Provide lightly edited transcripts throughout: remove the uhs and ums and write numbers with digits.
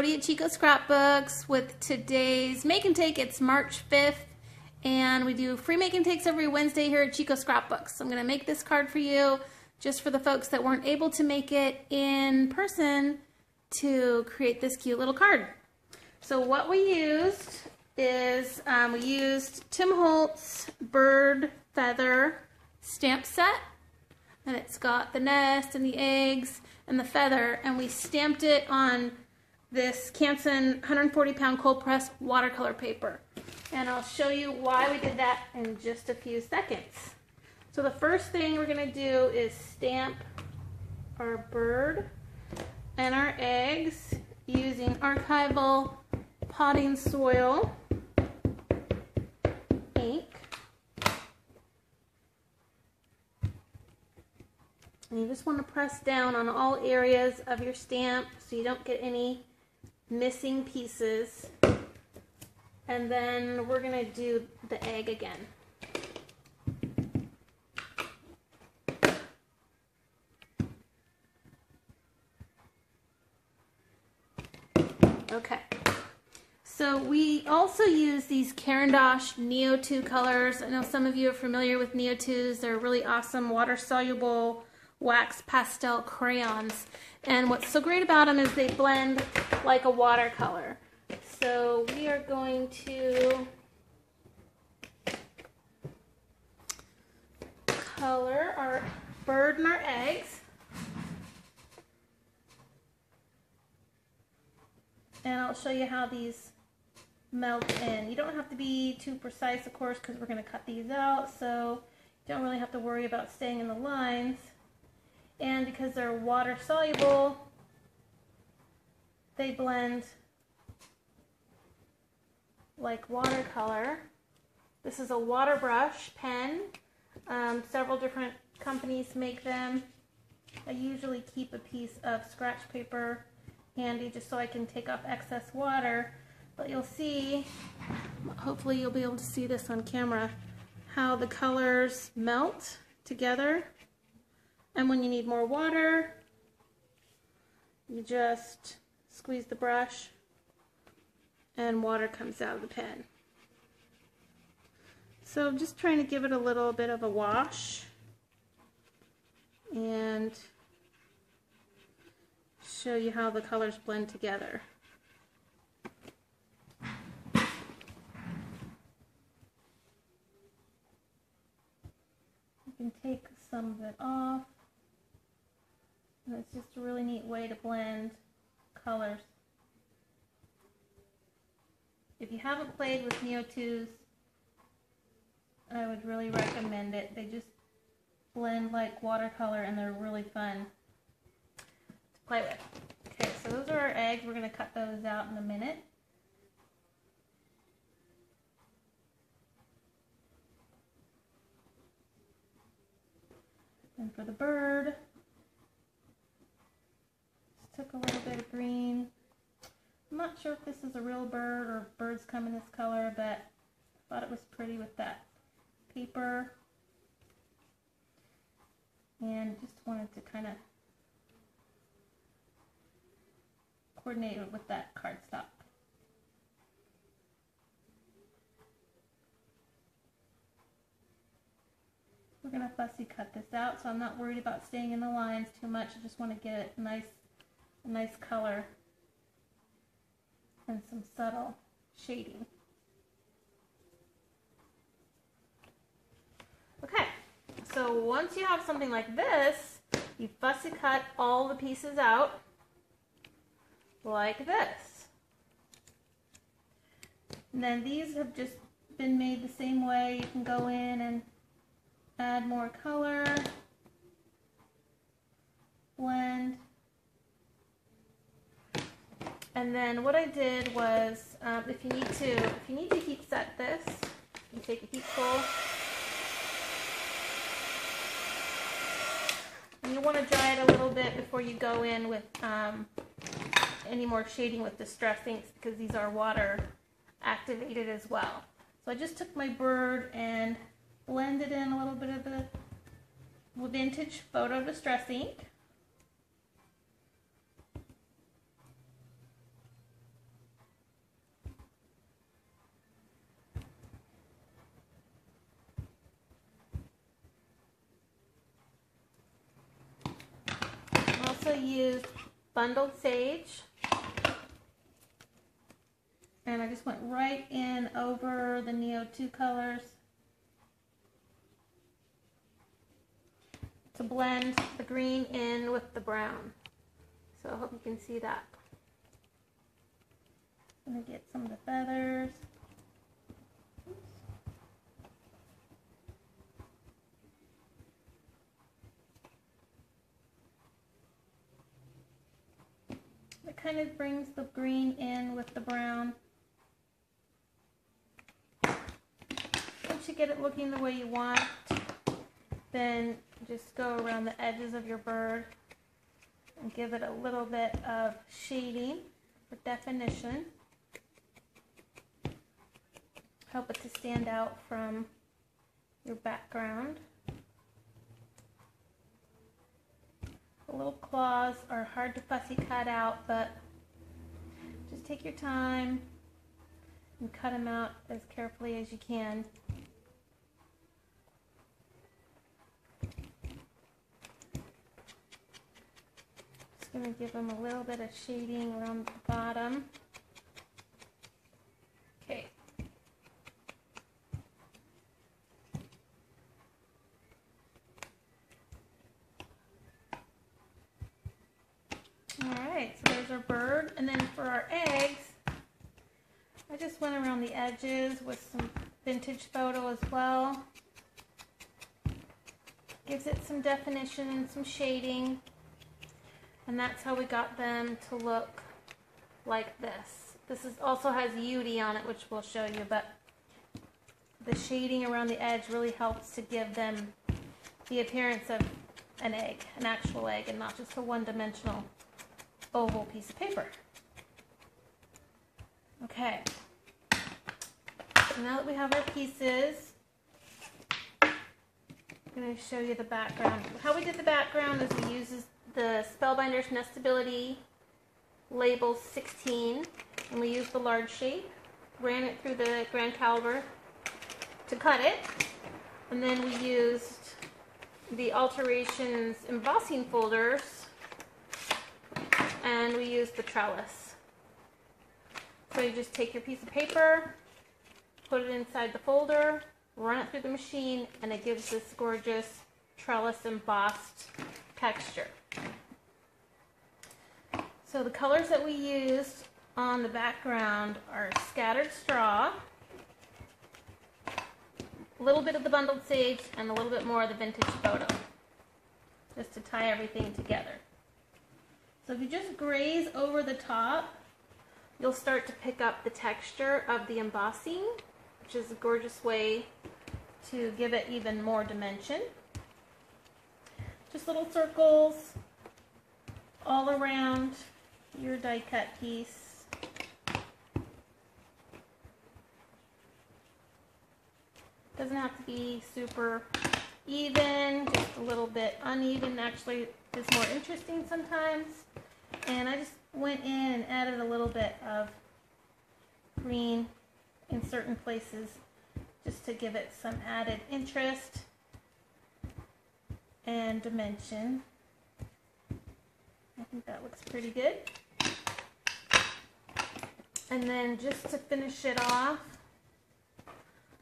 Jody at Chico Scrapbooks with today's make and take. It's March 5th and we do free make and takes every Wednesday here at Chico Scrapbooks. I'm going to make this card for you just for the folks that weren't able to make it in person to create this cute little card. So what we used is we used Tim Holtz bird feather stamp set, and it's got the nest and the eggs and the feather, and we stamped it on this Canson 140-pound cold press watercolor paper. And I'll show you why we did that in just a few seconds. So the first thing we're going to do is stamp our bird and our eggs using archival potting soil ink. And you just want to press down on all areas of your stamp so you don't get any missing pieces. And then we're going to do the egg again. Okay. So we also use these Caran d'Ache Neo 2 colors. I know some of you are familiar with Neo 2s. They're really awesome water-soluble wax pastel crayons. And what's so great about them is they blend like a watercolor. So we are going to color our bird and our eggs. And I'll show you how these melt in. You don't have to be too precise, of course, because we're going to cut these out, so you don't really have to worry about staying in the lines. And because they're water soluble, they blend like watercolor. This is a water brush pen. Several different companies make them. I usually keep a piece of scratch paper handy just so I can take off excess water. But you'll see, hopefully you'll be able to see this on camera, how the colors melt together. And when you need more water, you just squeeze the brush and water comes out of the pen. So I'm just trying to give it a little bit of a wash and show you how the colors blend together. You can take some of it off, and it's just a really neat way to blend colors. If you haven't played with Neo 2s, I would really recommend it. They just blend like watercolor and they're really fun to play with. Okay, so those are our eggs. We're going to cut those out in a minute. And for the bird, just took a little bit of green. I'm not sure if this is a real bird or birds come in this color, but I thought it was pretty with that paper. And just wanted to kind of coordinate it with that cardstock. We're going to fussy cut this out, so I'm not worried about staying in the lines too much. I just want to get it a nice color and some subtle shading. Okay, so once you have something like this, you fussy cut all the pieces out like this. And then these have just been made the same way. You can go in and add more color, blend. And then what I did was, if you need to heat set this, you take a heat tool. And you want to dry it a little bit before you go in with any more shading with distress inks, because these are water activated as well. So I just took my bird and blended in a little bit of the vintage photo distress ink. also used bundled sage. And I just went right in over the Neo 2 colors to blend the green in with the brown. So I hope you can see that. I'm going to get some of the feathers. It kind of brings the green in with the brown. Once you get it looking the way you want, then just go around the edges of your bird and give it a little bit of shading for definition. Help it to stand out from your background. The little claws are hard to fussy cut out, but just take your time and cut them out as carefully as you can. Just going to give them a little bit of shading around the bottom. Okay. Alright, so there's our bird. And then for our eggs, I just went around the edges with some vintage photo as well. Gives it some definition and some shading. And that's how we got them to look like this. This also has Yudi on it, which we'll show you, but the shading around the edge really helps to give them the appearance of an egg, an actual egg, and not just a one-dimensional oval piece of paper. Okay, so now that we have our pieces, I'm going to show you the background. How we did the background is we used the Spellbinder's Nestability Label 16, and we used the large shape, ran it through the Grand Caliber to cut it, and then we used the Alterations embossing folders, and we used the trellis. So you just take your piece of paper, put it inside the folder, run it through the machine, and it gives this gorgeous trellis embossed texture. So the colors that we used on the background are Scattered Straw, a little bit of the Bundled Sage, and a little bit more of the Vintage Photo, just to tie everything together. So if you just graze over the top, you'll start to pick up the texture of the embossing, which is a gorgeous way to give it even more dimension. Just little circles all around your die cut piece. Doesn't have to be super even, just a little bit uneven actually is more interesting sometimes. And I just went in and added a little bit of green in certain places just to give it some added interest and dimension. I think that looks pretty good. And then just to finish it off,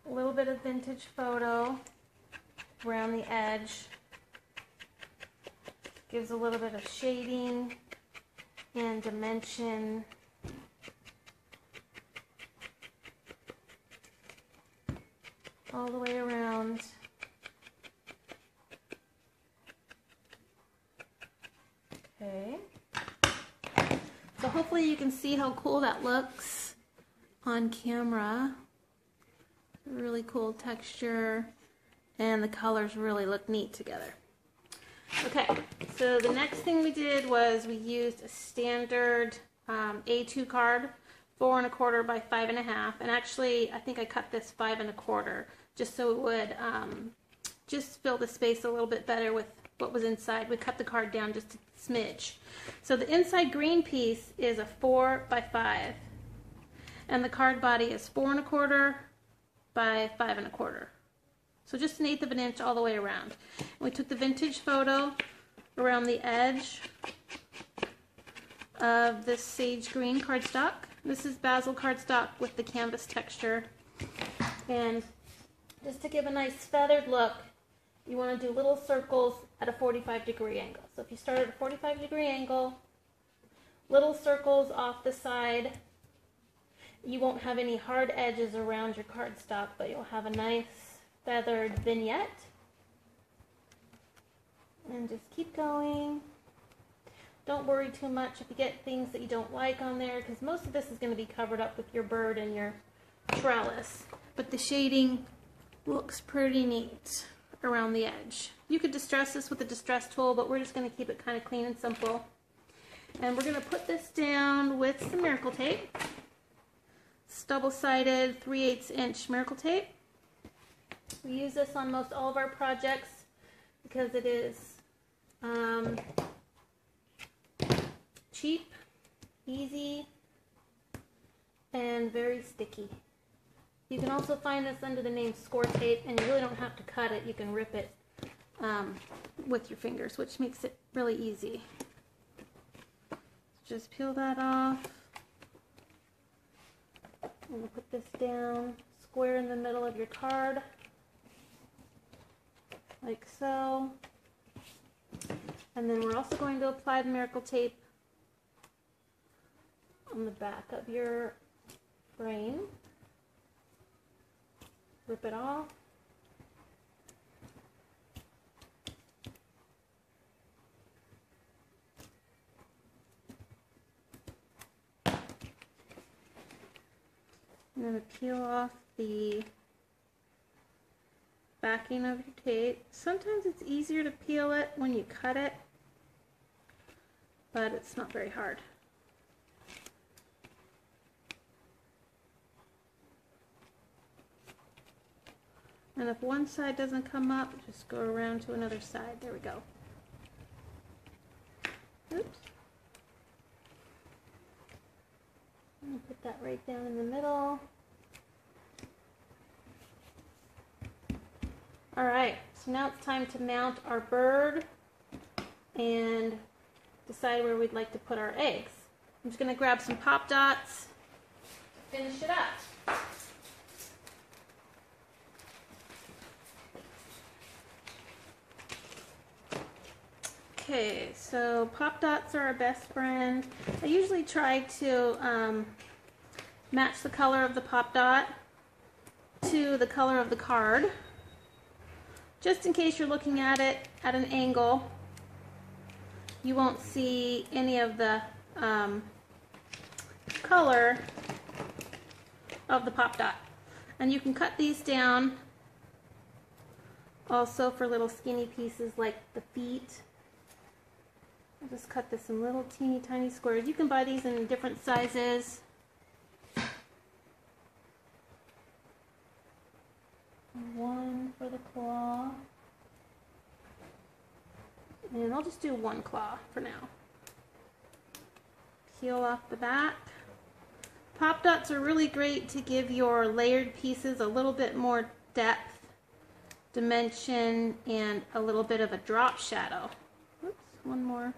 a little bit of Vintage Photo around the edge. Gives a little bit of shading and dimension. All the way around. Okay. So hopefully you can see how cool that looks on camera. Really cool texture, and the colors really look neat together. Okay, so the next thing we did was we used a standard A2 card, 4 1/4 by 5 1/2, and actually I think I cut this 5 1/4 just so it would just fill the space a little bit better with what was inside. We cut the card down just a smidge. So the inside green piece is a 4 by 5, and the card body is 4 1/4 by 5 1/4. So just 1/8 of an inch all the way around. And we took the Vintage Photo, around the edge of this sage green cardstock. This is basil cardstock with the canvas texture. And just to give a nice feathered look, you want to do little circles at a 45-degree angle. So if you start at a 45-degree angle, little circles off the side, you won't have any hard edges around your cardstock, but you'll have a nice feathered vignette. And just keep going. Don't worry too much if you get things that you don't like on there, because most of this is going to be covered up with your bird and your trellis. But the shading looks pretty neat around the edge. You could distress this with a distress tool, but we're just going to keep it kind of clean and simple. And we're going to put this down with some Miracle Tape. It's double-sided 3/8 inch Miracle Tape. We use this on most all of our projects because it is cheap, easy, and very sticky. You can also find this under the name Score Tape, and you really don't have to cut it. You can rip it with your fingers, which makes it really easy. Just peel that off. I'm going to put this down square in the middle of your card, like so. And then we're also going to apply the Miracle Tape on the back of your frame. Rip it off. I'm going to peel off the backing of your tape. Sometimes it's easier to peel it when you cut it, but it's not very hard. And if one side doesn't come up, just go around to another side. There we go. Oops. I'm going to put that right down in the middle. Alright, so now it's time to mount our bird and decide where we'd like to put our eggs. I'm just going to grab some pop dots to finish it up. Okay, so pop dots are our best friend. I usually try to match the color of the pop dot to the color of the card, just in case you're looking at it at an angle. You won't see any of the color of the pop dot. And you can cut these down also for little skinny pieces like the feet. I'll just cut this in little teeny tiny squares. You can buy these in different sizes. One for the claw. And I'll just do one claw for now. Peel off the back. Pop dots are really great to give your layered pieces a little bit more depth, dimension, and a little bit of a drop shadow. Oops, one more.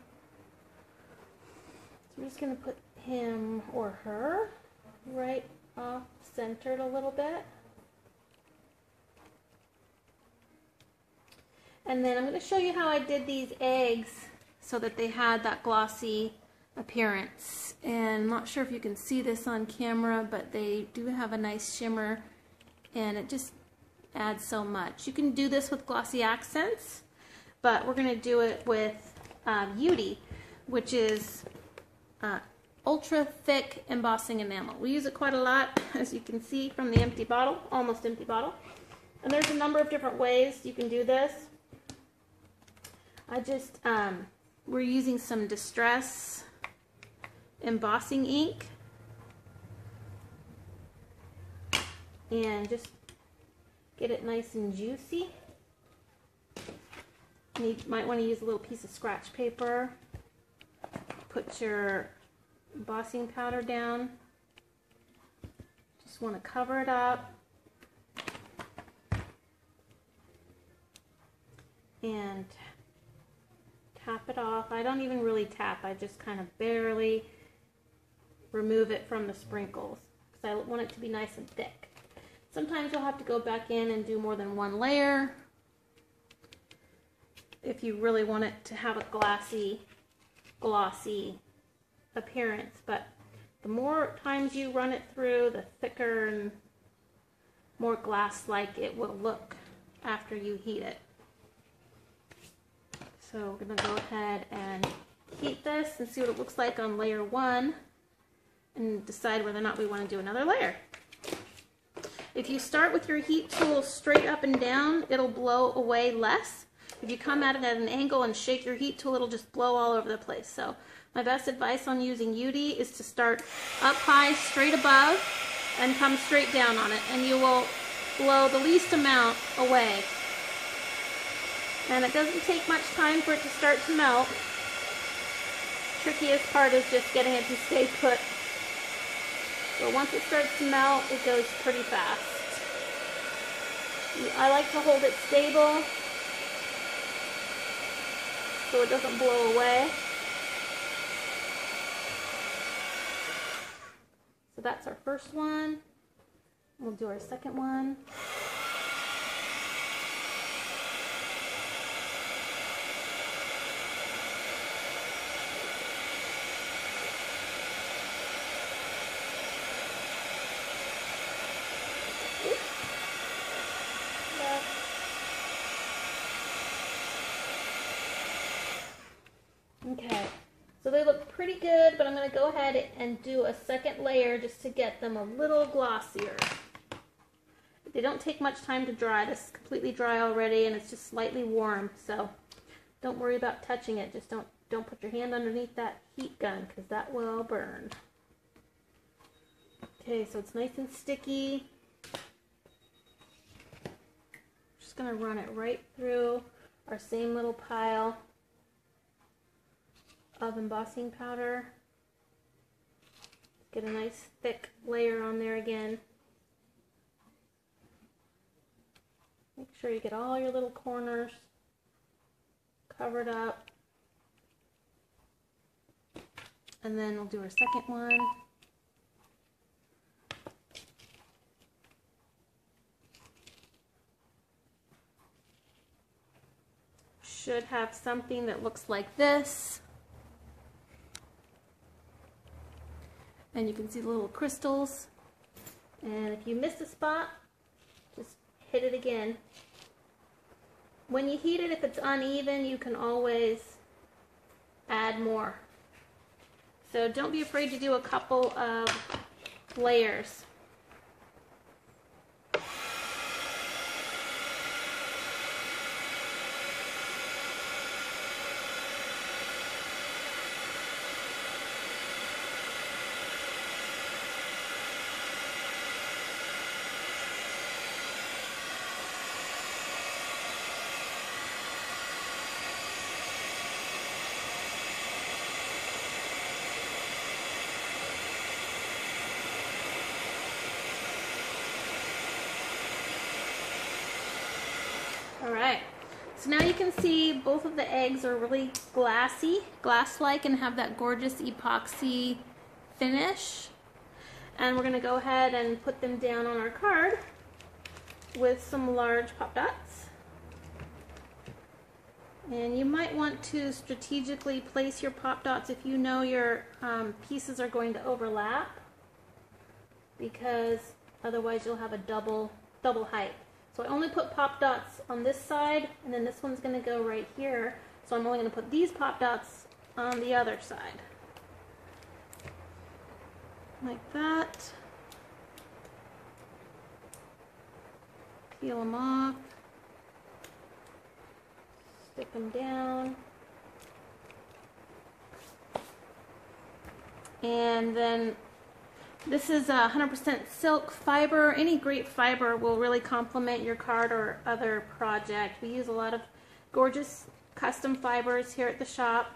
So we're just going to put him or her right off centered a little bit. And then I'm going to show you how I did these eggs so that they had that glossy appearance. And I'm not sure if you can see this on camera, but they do have a nice shimmer and it just adds so much. You can do this with glossy accents, but we're going to do it with Beauty, which is ultra thick embossing enamel. We use it quite a lot, as you can see from the empty bottle, almost empty bottle. And there's a number of different ways you can do this. We're using some Distress embossing ink and just get it nice and juicy. And you might want to use a little piece of scratch paper. Put your embossing powder down. Just want to cover it up. And tap it off. I don't even really tap, I just kind of barely remove it from the sprinkles because I want it to be nice and thick. Sometimes you'll have to go back in and do more than one layer if you really want it to have a glossy appearance, but the more times you run it through, the thicker and more glass-like it will look after you heat it. So we're going to go ahead and heat this and see what it looks like on layer 1 and decide whether or not we want to do another layer. If you start with your heat tool straight up and down, it'll blow away less. If you come at it at an angle and shake your heat tool, it'll just blow all over the place. So my best advice on using UD is to start up high, straight above, and come straight down on it, and you will blow the least amount away. And it doesn't take much time for it to start to melt. Trickiest part is just getting it to stay put. So once it starts to melt, it goes pretty fast. I like to hold it stable so it doesn't blow away. So that's our first one. We'll do our second one. Okay, so they look pretty good, but I'm going to go ahead and do a second layer just to get them a little glossier. They don't take much time to dry. This is completely dry already, and it's just slightly warm, so don't worry about touching it. Just don't put your hand underneath that heat gun because that will burn. Okay, so it's nice and sticky. Just going to run it right through our same little pile of embossing powder. Get a nice thick layer on there again. Make sure you get all your little corners covered up. And then we'll do our second one. Should have something that looks like this. And you can see the little crystals. And if you miss a spot, just hit it again. When you heat it, if it's uneven, you can always add more. So don't be afraid to do a couple of layers. Alright, so now you can see both of the eggs are really glassy, glass-like, and have that gorgeous epoxy finish. And we're going to go ahead and put them down on our card with some large pop dots. And you might want to strategically place your pop dots if you know your pieces are going to overlap, because otherwise you'll have a double height. So I only put pop dots on this side, and then this one's going to go right here. So I'm only going to put these pop dots on the other side. Like that. Peel them off. Stick them down. And then this is 100% silk fiber. Any great fiber will really complement your card or other project. We use a lot of gorgeous custom fibers here at the shop.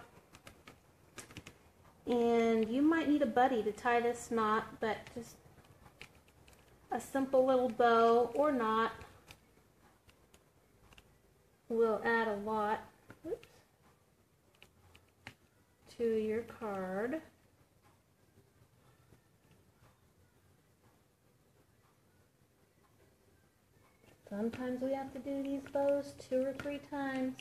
And you might need a buddy to tie this knot, but just a simple little bow or knot will add a lot. Oops. to your card. Sometimes we have to do these bows 2 or 3 times.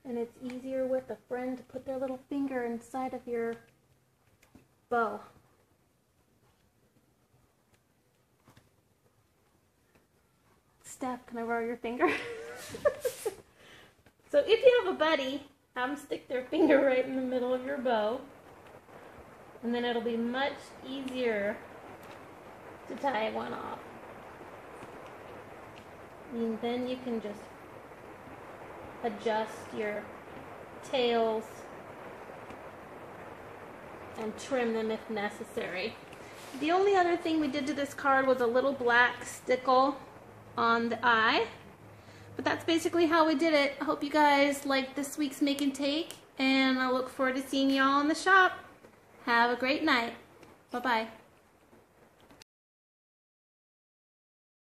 And it's easier with a friend to put their little finger inside of your bow. Steph, can I borrow your finger? So if you have a buddy, have them stick their finger right in the middle of your bow. And then it'll be much easier to tie one off. And then you can just adjust your tails and trim them if necessary. The only other thing we did to this card was a little black stickle on the eye. But that's basically how we did it. I hope you guys liked this week's Make and Take, and I look forward to seeing you all in the shop. Have a great night. Bye-bye.